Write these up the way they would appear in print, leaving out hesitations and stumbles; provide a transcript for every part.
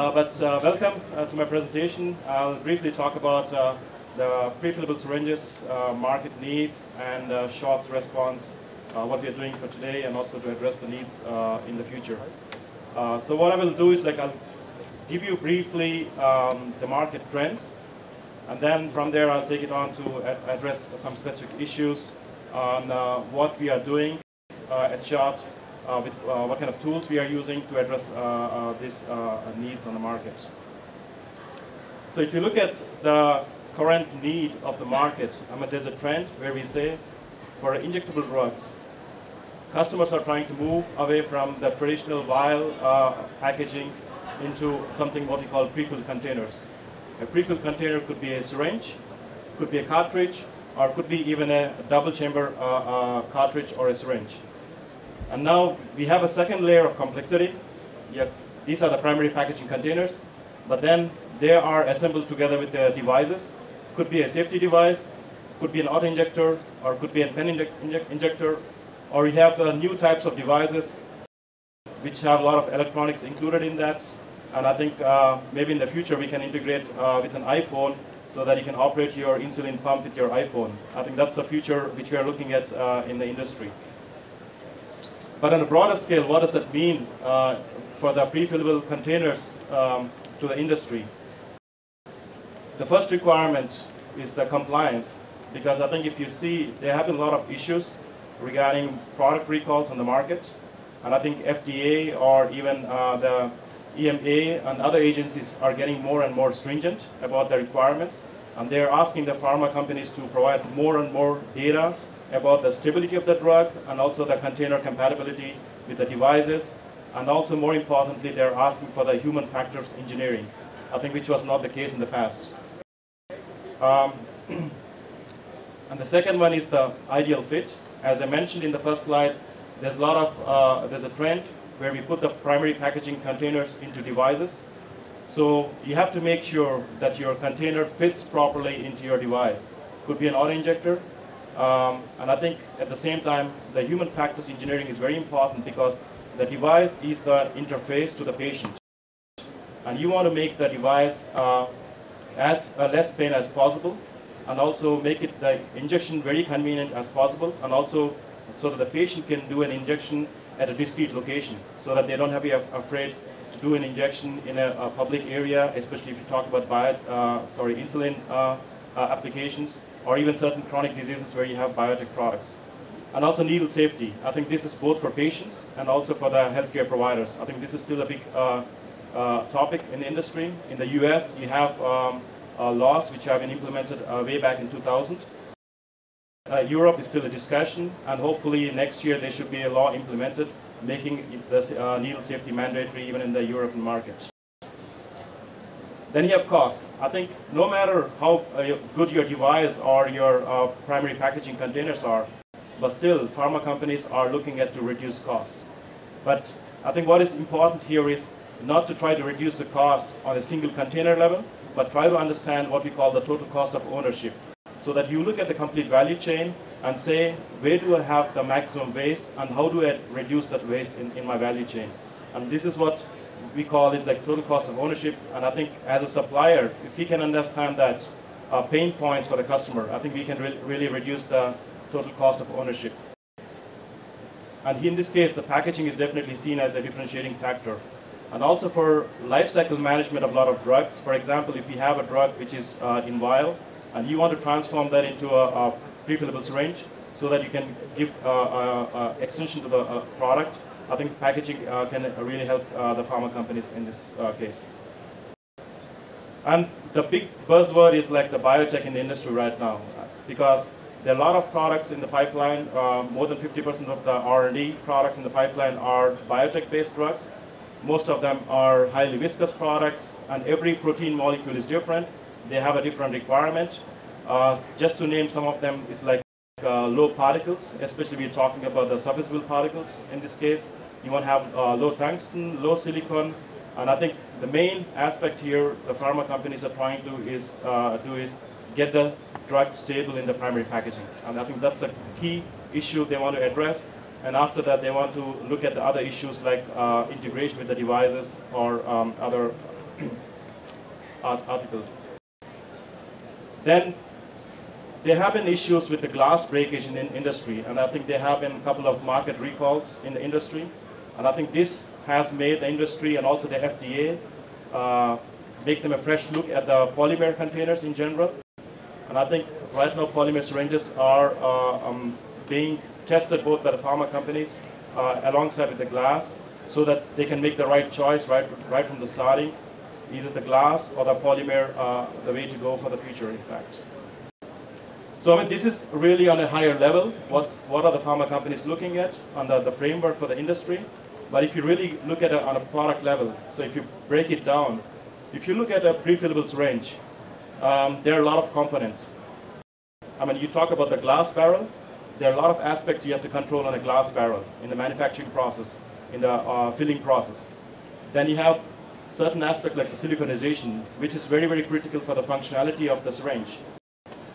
Welcome to my presentation. I'll briefly talk about the prefillable syringes market needs and SCHOTT's response, what we are doing for today, and also to address the needs in the future. So what I will do is I'll give you briefly the market trends, and then from there I'll take it on to address some specific issues on what we are doing at SCHOTT, with what kind of tools we are using to address these needs on the market. So if you look at the current need of the market, there's a trend where we say for injectable drugs, customers are trying to move away from the traditional vial packaging into something what we call pre-filled containers. A pre-filled container could be a syringe, could be a cartridge, or could be even a double chamber cartridge or a syringe. And now we have a second layer of complexity. These are the primary packaging containers, but then they are assembled together with the devices. Could be a safety device, could be an autoinjector, or could be a pen injector, or we have new types of devices which have a lot of electronics included in that. And I think maybe in the future we can integrate with an iPhone so that you can operate your insulin pump with your iPhone. I think that's the future which we are looking at in the industry. But on a broader scale, what does that mean for the prefillable containers to the industry? The first requirement is the compliance, because I think if you see, there have been a lot of issues regarding product recalls on the market, and I think FDA or even the EMA and other agencies are getting more and more stringent about the requirements, and they're asking the pharma companies to provide more and more data about the stability of the drug and also the container compatibility with the devices, and also more importantly they're asking for the human factors engineering, I think, which was not the case in the past. And the second one is the ideal fit. As I mentioned in the first slide, there's a lot of there's a trend where we put the primary packaging containers into devices. So you have to make sure that your container fits properly into your device. Could be an autoinjector. And I think at the same time, the human factors engineering is very important, because the device is the interface to the patient. And you want to make the device as less pain as possible, and also make it the injection very convenient as possible, and also so that the patient can do an injection at a discrete location, so that they don't have to be afraid to do an injection in a public area, especially if you talk about insulin applications, or even certain chronic diseases where you have biotech products. And also needle safety. I think this is both for patients and also for the healthcare providers. I think this is still a big topic in the industry. In the US, you have laws which have been implemented way back in 2000. Europe is still a discussion, and hopefully next year there should be a law implemented making the needle safety mandatory even in the European market. Then you have costs. I think no matter how good your device or your primary packaging containers are, but still pharma companies are looking at to reduce costs. But I think what is important here is not to try to reduce the cost on a single container level, but try to understand what we call the total cost of ownership, so that you look at the complete value chain and say, where do I have the maximum waste, and how do I reduce that waste in my value chain? And this is what we call it total cost of ownership. And I think as a supplier, if we can understand that pain points for the customer, I think we can really reduce the total cost of ownership. And in this case, the packaging is definitely seen as a differentiating factor. And also for life cycle management of a lot of drugs, for example, if you have a drug which is in vial, and you want to transform that into a prefillable syringe so that you can give extension to the product, I think packaging can really help the pharma companies in this case. And the big buzzword is the biotech in the industry right now, because there are a lot of products in the pipeline. More than 50% of the R&D products in the pipeline are biotech-based drugs. Most of them are highly viscous products, and every protein molecule is different. They have a different requirement. Just to name some of them, it's low particles, especially we're talking about the surfaceable particles in this case. You want to have low tungsten, low silicone, and I think the main aspect here the pharma companies are trying to do is get the drug stable in the primary packaging. And I think that's a key issue they want to address. And after that, they want to look at the other issues like integration with the devices or other articles. Then there have been issues with the glass breakage in the industry, and I think there have been a couple of market recalls in the industry, and I think this has made the industry and also the FDA make them a fresh look at the polymer containers in general. And I think right now polymer syringes are being tested both by the pharma companies alongside with the glass, so that they can make the right choice right from the starting, either the glass or the polymer, the way to go for the future, in fact. So I mean, this is really on a higher level. What are the pharma companies looking at on the framework for the industry? But if you really look at it on a product level, so if you break it down, if you look at a prefillable syringe, there are a lot of components. I mean, you talk about the glass barrel, there are a lot of aspects you have to control on a glass barrel in the manufacturing process, in the filling process. Then you have certain aspects like the siliconization, which is very, very critical for the functionality of the syringe.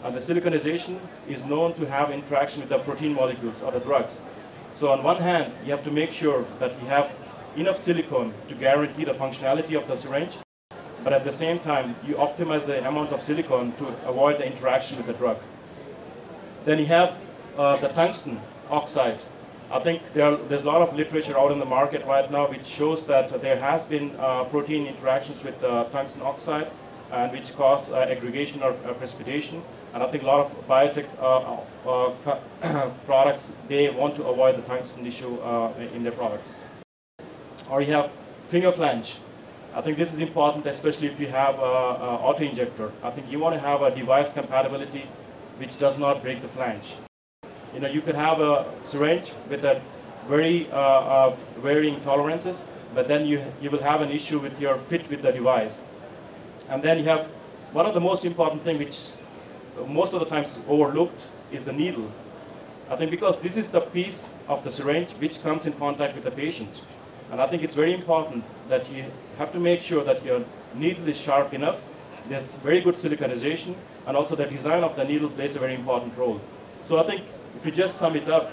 And the siliconization is known to have interaction with the protein molecules or the drugs. So on one hand, you have to make sure that you have enough silicone to guarantee the functionality of the syringe, but at the same time, you optimize the amount of silicone to avoid the interaction with the drug. Then you have the tungsten oxide. I think there's a lot of literature out in the market right now which shows that there has been protein interactions with tungsten oxide, and which cause aggregation or precipitation. And I think a lot of biotech products, they want to avoid the tungsten issue in their products. Or you have finger flange. I think this is important, especially if you have an autoinjector. I think you want to have a device compatibility which does not break the flange. You know, you could have a syringe with a very varying tolerances, but then you will have an issue with your fit with the device. And then you have one of the most important thing which most of the times overlooked is the needle. I think because this is the piece of the syringe which comes in contact with the patient. And I think it's very important that you have to make sure that your needle is sharp enough. There's very good siliconization, and also the design of the needle plays a very important role. So I think if you just sum it up,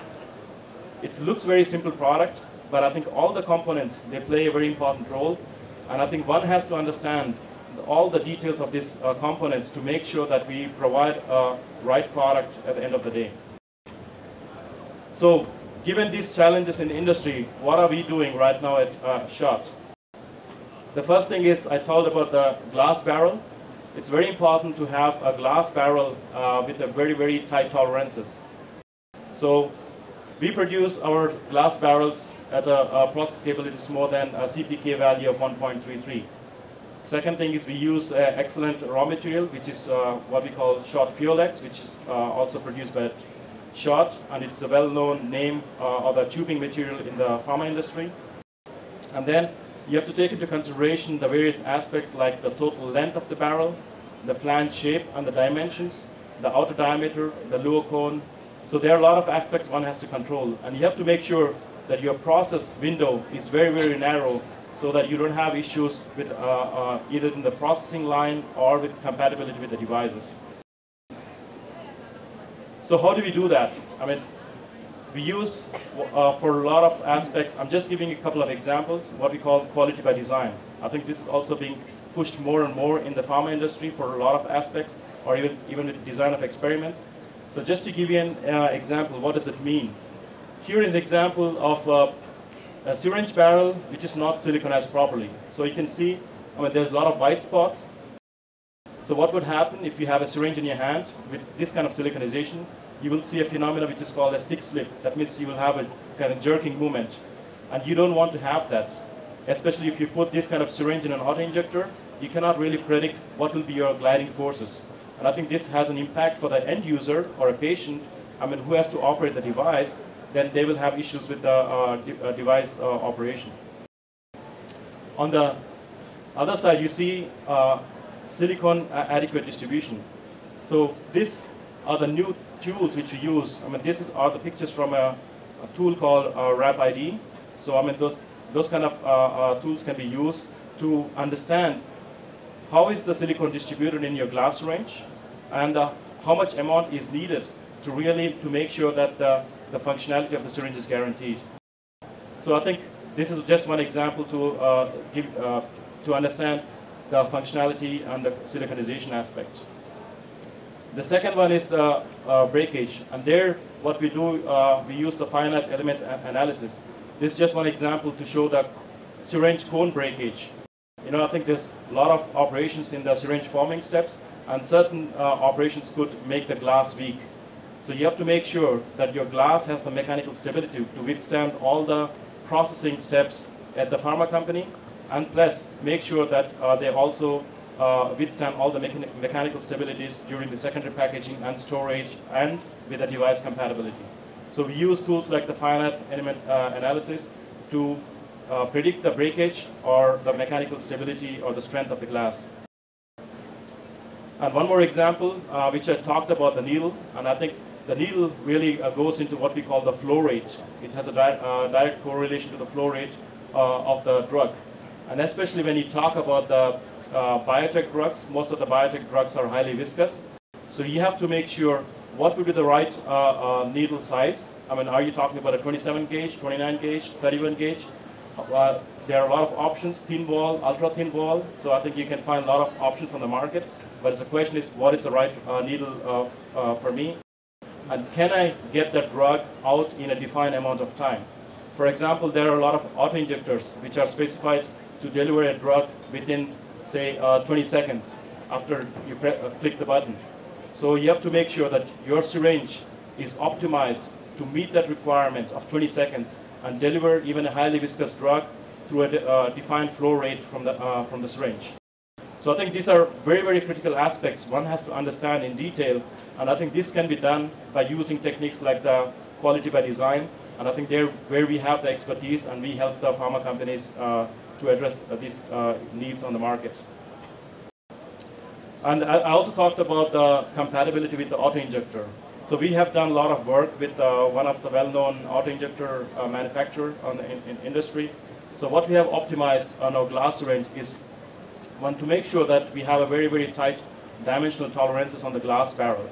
it looks very simple product, but I think all the components, they play a very important role. And I think one has to understand all the details of these components to make sure that we provide a right product at the end of the day. So given these challenges in the industry, what are we doing right now at SCHOTT? The first thing is, I told about the glass barrel. It's very important to have a glass barrel with a very, very tight tolerances. So we produce our glass barrels at a process capability more than a CPK value of 1.33. Second thing is we use excellent raw material, which is what we call SCHOTT Fuel-X, which is also produced by SCHOTT, and it's a well-known name of the tubing material in the pharma industry. And then you have to take into consideration the various aspects like the total length of the barrel, the flange shape and the dimensions, the outer diameter, the lower cone. So there are a lot of aspects one has to control, and you have to make sure that your process window is very, very narrow, so that you don't have issues with either in the processing line or with compatibility with the devices. So how do we do that? I mean, we use for a lot of aspects, I'm just giving you a couple of examples, what we call quality by design. I think this is also being pushed more and more in the pharma industry for a lot of aspects, or even with design of experiments. So just to give you an example, what does it mean? Here is an example of a syringe barrel which is not siliconized properly. So you can see, I mean, there's a lot of white spots. So what would happen if you have a syringe in your hand with this kind of siliconization? You will see a phenomenon which is called a stick slip. That means you will have a kind of jerking movement. And you don't want to have that. Especially if you put this kind of syringe in an autoinjector, you cannot really predict what will be your gliding forces. And I think this has an impact for the end user or a patient, I mean, who has to operate the device. Then they will have issues with the device operation. On the other side, you see silicone adequate distribution. So these are the new tools which we use. I mean, are the pictures from a tool called RapID. So I mean, those kind of tools can be used to understand how is the silicone distributed in your glass syringe, and how much amount is needed to make sure that the functionality of the syringe is guaranteed. So I think this is just one example to understand the functionality and the siliconization aspect. The second one is the breakage, and there what we do, we use the finite element analysis. This is just one example to show the syringe cone breakage. I think there's a lot of operations in the syringe forming steps, and certain operations could make the glass weak. So you have to make sure that your glass has the mechanical stability to withstand all the processing steps at the pharma company, and plus make sure that they also withstand all the mechanical stabilities during the secondary packaging and storage and with the device compatibility. So we use tools like the finite element analysis to predict the breakage or the mechanical stability or the strength of the glass. And one more example, which I talked about the needle, and I think the needle really goes into what we call the flow rate. It has a direct correlation to the flow rate of the drug. And especially when you talk about the biotech drugs, most of the biotech drugs are highly viscous. So you have to make sure what would be the right needle size. I mean, are you talking about a 27 gauge, 29 gauge, 31 gauge? There are a lot of options, thin wall, ultra thin wall. So I think you can find a lot of options from the market. But the question is, what is the right needle for me? And can I get that drug out in a defined amount of time? For example, there are a lot of autoinjectors which are specified to deliver a drug within, say, 20 seconds after you click the button. So you have to make sure that your syringe is optimized to meet that requirement of 20 seconds and deliver even a highly viscous drug through a defined flow rate from the syringe. So I think these are very, very critical aspects one has to understand in detail, and I think this can be done by using techniques like the quality by design, and I think there where we have the expertise and we help the pharma companies to address these needs on the market. And I also talked about the compatibility with the autoinjector. So we have done a lot of work with one of the well-known autoinjector manufacturer in industry. So what we have optimized on our glass syringe is one to make sure that we have a very, very tight dimensional tolerances on the glass barrel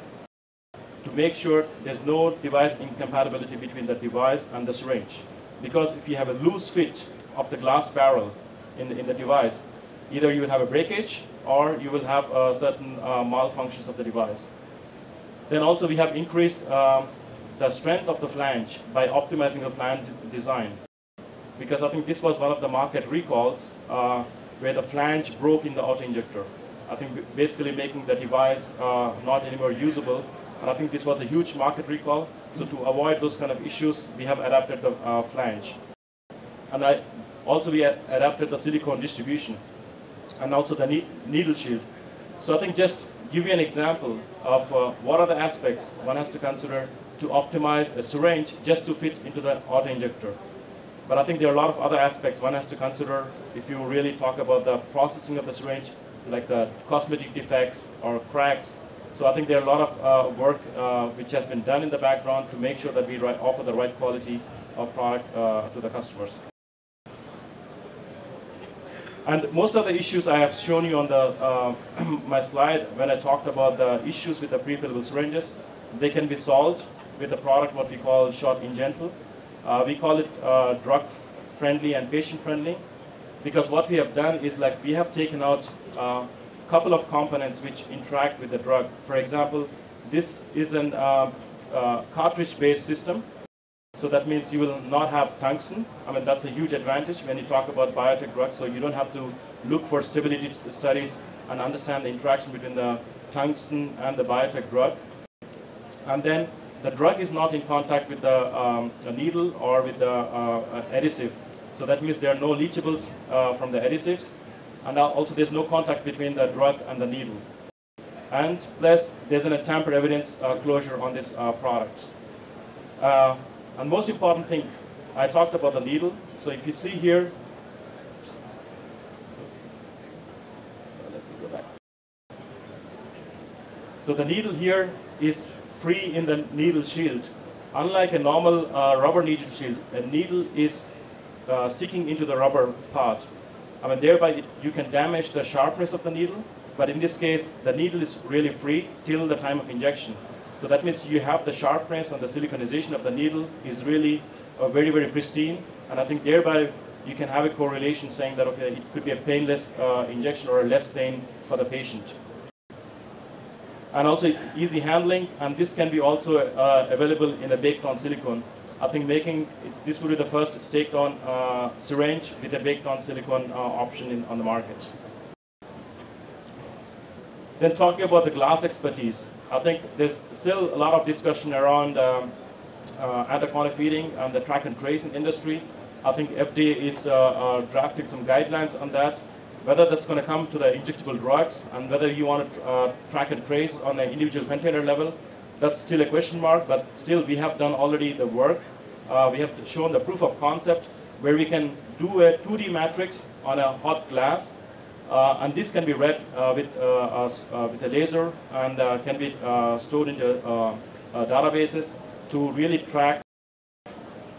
to make sure there's no device incompatibility between the device and the syringe. Because if you have a loose fit of the glass barrel in the device, either you will have a breakage or you will have certain malfunctions of the device. Then also we have increased the strength of the flange by optimizing the flange design. Because I think this was one of the market recalls where the flange broke in the autoinjector. I think basically making the device not anymore usable. And I think this was a huge market recall. So to avoid those kind of issues, we have adapted the flange. And we adapted the silicone distribution and also the needle shield. So I think just give you an example of what are the aspects one has to consider to optimize a syringe just to fit into the autoinjector. But I think there are a lot of other aspects one has to consider if you really talk about the processing of the syringe, like the cosmetic defects or cracks. So I think there are a lot of work which has been done in the background to make sure that we offer the right quality of product to the customers. And most of the issues I have shown you on the my slide when I talked about the issues with the prefillable syringes, they can be solved with a product what we call SCHOTT Ingentle. We call it drug friendly and patient friendly, because what we have done is like we have taken out a couple of components which interact with the drug. For example, this is an cartridge based system. So that means you will not have tungsten. I mean, that's a huge advantage when you talk about biotech drugs. So you don't have to look for stability studies and understand the interaction between the tungsten and the biotech drug. And then the drug is not in contact with the needle or with the adhesive. So that means there are no leachables from the adhesives. And also there's no contact between the drug and the needle. And plus there's a tamper evidence closure on this product. And most important thing, I talked about the needle. So if you see here, let me go back. So the needle here is free in the needle shield. Unlike a normal rubber needle shield, a needle is sticking into the rubber part. I mean, thereby you can damage the sharpness of the needle. But in this case, the needle is really free till the time of injection. So that means you have the sharpness and the siliconization of the needle is really very, very pristine. And I think thereby you can have a correlation saying that, okay, it could be a painless injection or a less pain for the patient. And also it's easy handling, and this can be also available in a baked-on silicone. I think this would be the first staked-on syringe with a baked-on silicone option on the market. Then talking about the glass expertise, I think there's still a lot of discussion around anti-counterfeit feeding and the track and trace in industry. I think FDA is drafting some guidelines on that. Whether that's going to come to the injectable drugs and whether you want to track and trace on an individual container level, that's still a question mark, but still we have done already the work. We have shown the proof of concept where we can do a 2D matrix on a hot glass, and this can be read with a laser and can be stored into databases to really track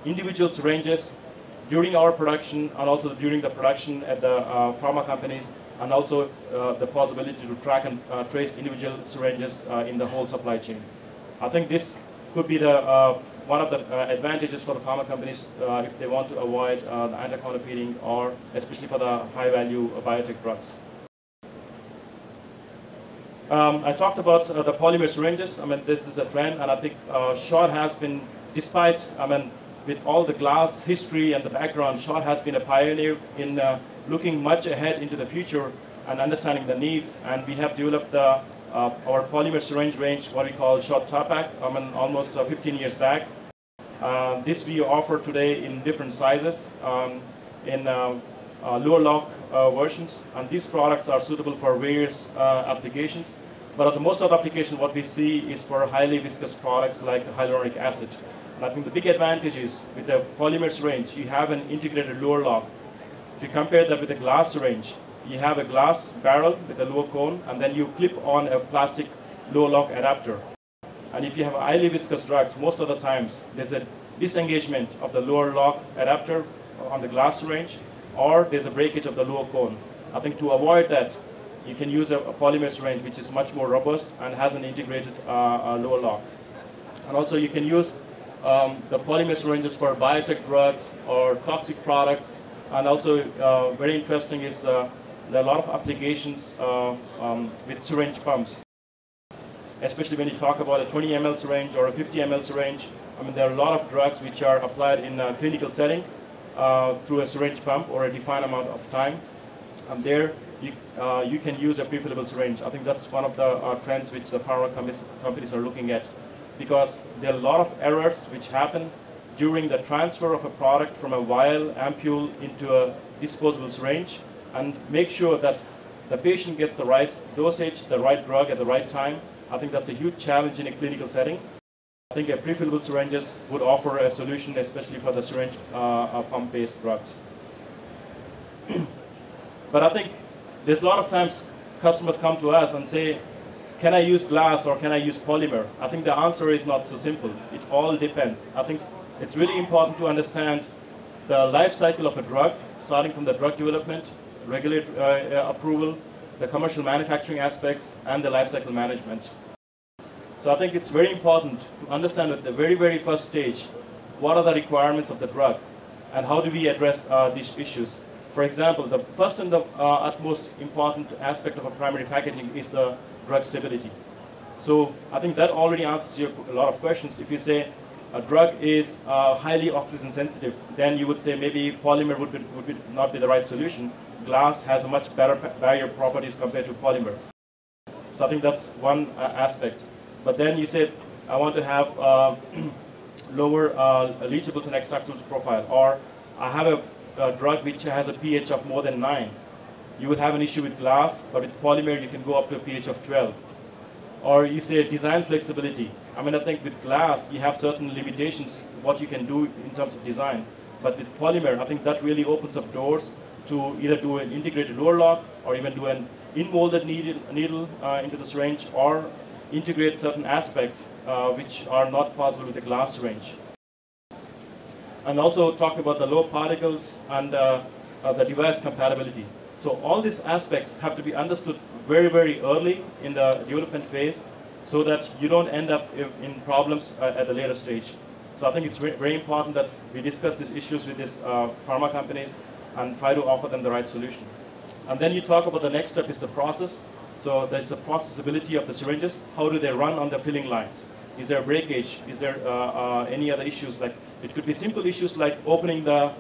individual syringes during our production and also during the production at the pharma companies, and also the possibility to track and trace individual syringes in the whole supply chain. I think this could be the one of the advantages for the pharma companies if they want to avoid the anti-counterfeiting, or especially for the high-value biotech drugs. I talked about the polymer syringes. I mean, this is a trend, and I think SCHOTT has been, despite, with all the glass history and the background, SCHOTT has been a pioneer in looking much ahead into the future and understanding the needs. And we have developed our polymer syringe range, what we call SCHOTT Top-Pack, almost 15 years back. This we offer today in different sizes, in lower lock versions. And these products are suitable for various applications. But most of the application, what we see is for highly viscous products like hyaluronic acid. And I think the big advantage is with the polymer syringe, you have an integrated lower lock. If you compare that with a glass syringe, you have a glass barrel with a lower cone, and then you clip on a plastic lower lock adapter. And if you have highly viscous drugs, most of the times there's a disengagement of the lower lock adapter on the glass syringe, or there's a breakage of the lower cone. I think to avoid that, you can use a polymer syringe which is much more robust and has an integrated lower lock. And also you can use the polymer syringes for biotech drugs or toxic products, and also very interesting is there are a lot of applications with syringe pumps, especially when you talk about a 20 ml syringe or a 50 ml syringe. There are a lot of drugs which are applied in a clinical setting through a syringe pump or a defined amount of time, and there you can use a prefillable syringe. I think that's one of the trends which the pharma companies are looking at, because there are a lot of errors which happen during the transfer of a product from a vial ampule into a disposable syringe, and make sure that the patient gets the right dosage, the right drug at the right time. I think that's a huge challenge in a clinical setting. I think a prefillable syringes would offer a solution, especially for the syringe pump-based drugs. But I think there's a lot of times customers come to us and say, can I use glass or can I use polymer? I think the answer is not so simple. It all depends. I think it's really important to understand the life cycle of a drug, starting from the drug development, regulatory approval, the commercial manufacturing aspects, and the life cycle management. So I think it's very important to understand at the very, very first stage, what are the requirements of the drug, and how do we address these issues. For example, the first and the utmost important aspect of a primary packaging is the drug stability. So I think that already answers a lot of questions. If you say a drug is highly oxygen sensitive, then you would say maybe polymer would not be the right solution. Glass has a much better barrier properties compared to polymer. So I think that's one aspect. But then you said, I want to have lower leachables and extractables profile, or I have a drug which has a pH of more than 9. You would have an issue with glass, but with polymer you can go up to a pH of 12. Or you say design flexibility. I think with glass you have certain limitations what you can do in terms of design. But with polymer, I think that really opens up doors to either do an integrated lower lock, or even do an in-molded needle into the syringe, or integrate certain aspects which are not possible with a glass syringe. And also talk about the low particles and the device compatibility. So all these aspects have to be understood very, very early in the development phase, so that you don't end up in problems at a later stage. So I think it's very important that we discuss these issues with these pharma companies and try to offer them the right solution. And then you talk about the next step is the process. So there's the processability of the syringes. How do they run on the filling lines? Is there breakage? Is there any other issues? Like it could be simple issues like opening the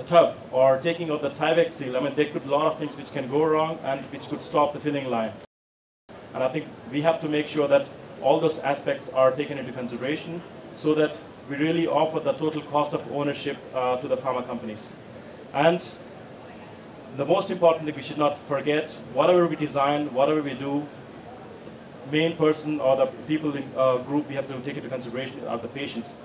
tub or taking out the Tyvek seal. I mean, there could be a lot of things which can go wrong and which could stop the filling line. And I think we have to make sure that all those aspects are taken into consideration so that we really offer the total cost of ownership to the pharma companies. And the most important thing we should not forget, whatever we design, whatever we do, main person or the people in group we have to take into consideration are the patients.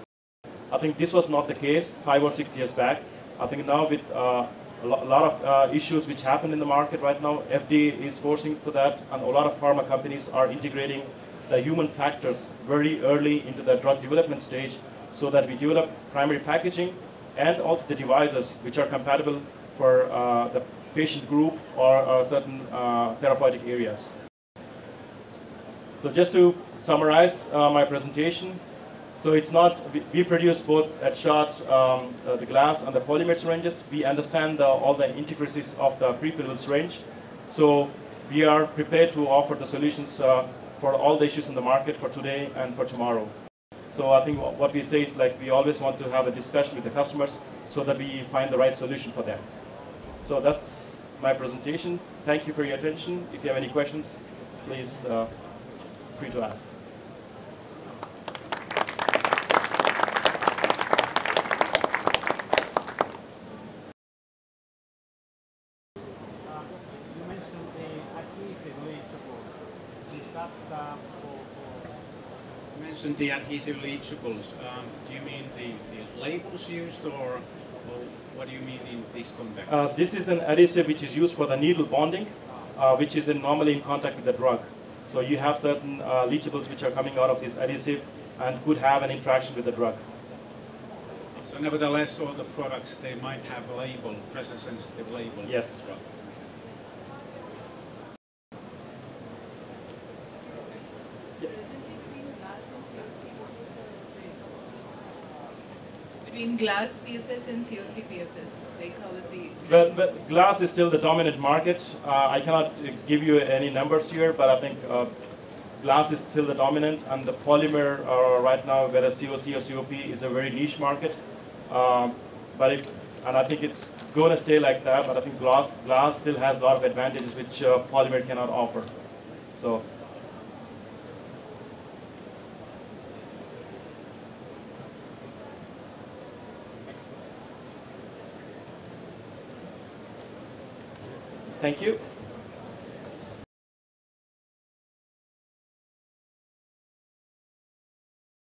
I think this was not the case 5 or 6 years back. I think now with a lot of issues which happen in the market right now, FDA is forcing for that, and a lot of pharma companies are integrating the human factors very early into the drug development stage so that we develop primary packaging and also the devices which are compatible for the patient group or certain therapeutic areas. So just to summarize my presentation, so it's not, we produce both at SCHOTT the glass and the polymer syringes. We understand all the intricacies of the prefillable syringe. So we are prepared to offer the solutions for all the issues in the market for today and for tomorrow. So I think what we say is like we always want to have a discussion with the customers so that we find the right solution for them. So that's my presentation. Thank you for your attention. If you have any questions, please free to ask. You mentioned the adhesive leachables. Is that you mentioned the adhesive leachables. Do you mean the labels used, or what do you mean in this context? This is an adhesive which is used for the needle bonding, which is normally in contact with the drug. So you have certain leachables which are coming out of this adhesive and could have an interaction with the drug. So nevertheless, all the products, they might have a label, pressure-sensitive label. Yes. As well. Between glass PFS and COC PFS, like how is the... Well, glass is still the dominant market. I cannot give you any numbers here, but I think glass is still the dominant, and the polymer right now, whether COC or COP, is a very niche market. And I think it's going to stay like that, but I think glass still has a lot of advantages which polymer cannot offer. So. Thank you.